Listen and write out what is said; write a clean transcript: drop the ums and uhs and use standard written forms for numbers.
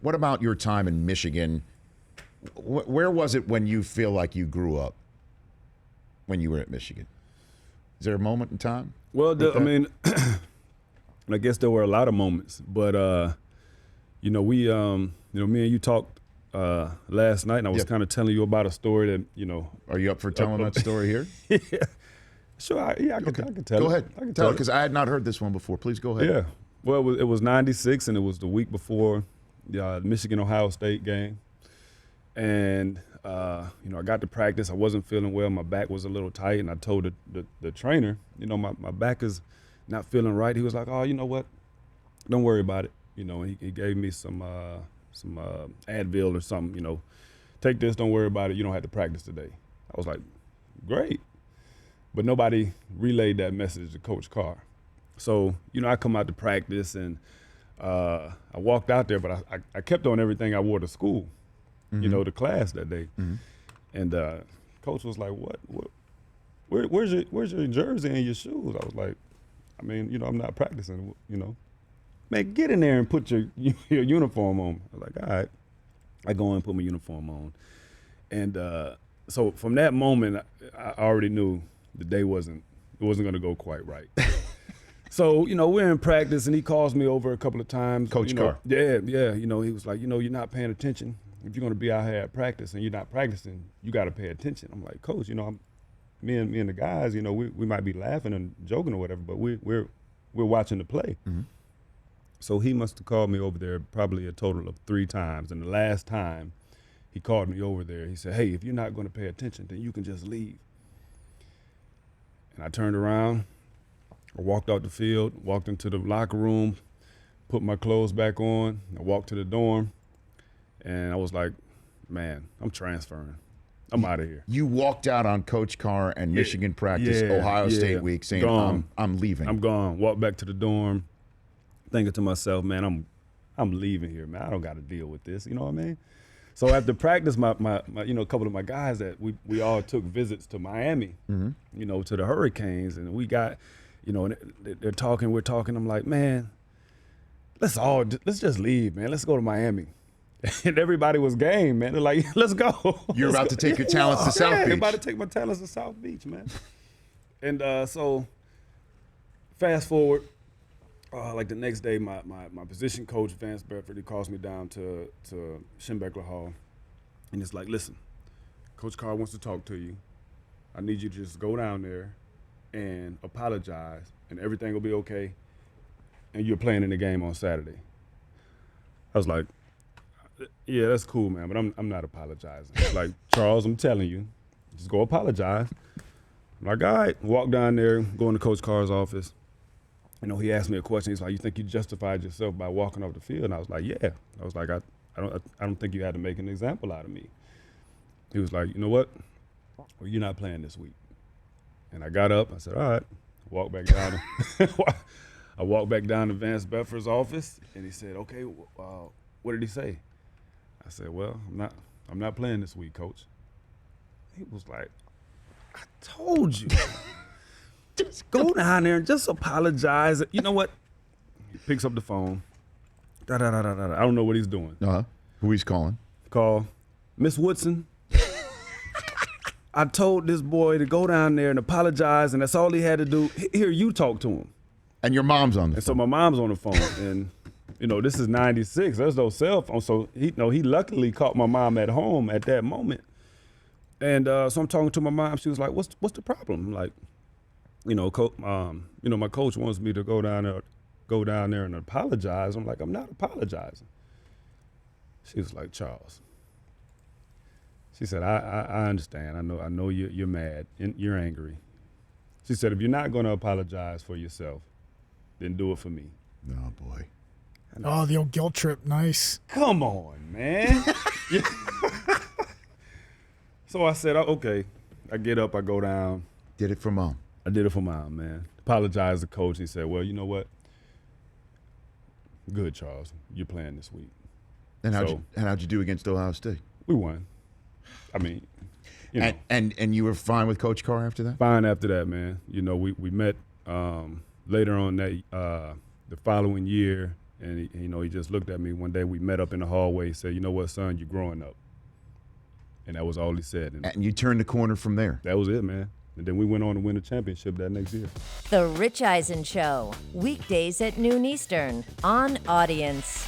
What about your time in Michigan? Where was it when you feel like you grew up when you were at Michigan? Is there a moment in time? Well, I mean, I guess there were a lot of moments, but me and you talked last night, and I was kind of telling you about a story that. Are you up for telling that story here? Yeah. Sure. I can tell it. Go ahead. I can tell tell it because I had not heard this one before. Please go ahead. Yeah. Well, it was 96, and it was the week before the Michigan-Ohio State game. And, I got to practice. I wasn't feeling well. My back was a little tight, and I told the trainer, my back is not feeling right. He was like, oh, you know what? Don't worry about it. He gave me some Advil or something, take this, don't worry about it. You don't have to practice today. I was like, great. But nobody relayed that message to Coach Carr. So, I come out to practice, and I walked out there, but I kept on everything I wore to school, to class that day. Mm-hmm. And Coach was like, what? Where's your jersey and your shoes? I was like, I'm not practicing, Man, get in there and put your uniform on. I was like, all right. I go in and put my uniform on. And so from that moment, I already knew the day wasn't going to go quite right. So, we're in practice, and he calls me over a couple of times. Coach Carr. Yeah. He was like, you're not paying attention. If you're going to be out here at practice and you're not practicing, you got to pay attention. I'm like, Coach, me and the guys, we might be laughing and joking or whatever, but we're watching the play. Mm-hmm. So he must have called me over there probably a total of 3 times. And the last time he called me over there, he said, hey, if you're not going to pay attention, then you can just leave. And I turned around, I walked out the field, walked into the locker room, put my clothes back on, I walked to the dorm, and I was like, man, I'm transferring. I'm out of here. You walked out on Coach Carr and Michigan practice, Ohio State week, saying, I'm leaving. I'm gone. Walked back to the dorm, thinking to myself, man, I'm leaving here, man. I don't got to deal with this. You know what I mean? So after practice, my a couple of my guys that we all took visits to Miami, to the Hurricanes, and we got, and they're talking, we're talking. I'm like, man, let's just leave, man. Let's go to Miami. And everybody was game, man. They're like, let's go. You're about to take your talents to South Beach. I'm about to take my talents to South Beach, man. And so fast forward, like the next day, my position coach, Vance Bedford, he calls me down to Schembechler Hall. And it's like, listen, Coach Carr wants to talk to you. I need you to just go down there and apologize, and everything will be okay. And you're playing in the game on Saturday. I was like, yeah, that's cool, man, but I'm not apologizing. Like, Charles, I'm telling you, just go apologize. I'm like, all right. Walk down there, go into Coach Carr's office. He asked me a question. He's like, you think you justified yourself by walking off the field? And I was like, yeah. I was like, I don't think you had to make an example out of me. He was like, you know what? Well, you're not playing this week. And I got up. I said, all right. Walked back down. I walked back down to Vance Bedford's office, and he said, okay, what did he say? I said, well, I'm not playing this week, Coach. He was like, I told you. Just go down there and just apologize. You know what? He picks up the phone. I don't know what he's doing. Who he's calling? Call Miss Woodson. I told this boy to go down there and apologize, and that's all he had to do. Here, you talk to him. And your mom's on the phone. So my mom's on the phone, and this is 96. There's no cell phone, so he luckily caught my mom at home at that moment. And so I'm talking to my mom. She was like, "What's the problem?" I'm like, my coach wants me to go down there and apologize. I'm like, I'm not apologizing. She was like, Charles. She said, I understand. I know you're mad and you're angry. She said, if you're not going to apologize for yourself, then do it for me. Oh, boy. Oh, the old guilt trip. Nice. Come on, man. So I said, okay. I get up, I go down. Did it for Mom. I did it for Mom, man. Apologized to Coach. He said, well, you know what? Good, Charles. You're playing this week. And how'd you do against Ohio State? We won. I mean, And you were fine with Coach Carr after that? Fine after that, man. We met later on that the following year And he just looked at me one day. We met up in the hallway. He said, "You know what, son? You're growing up." And that was all he said. And you turned the corner from there. That was it, man. And then we went on to win the championship that next year. The Rich Eisen Show, weekdays at noon Eastern on Audience.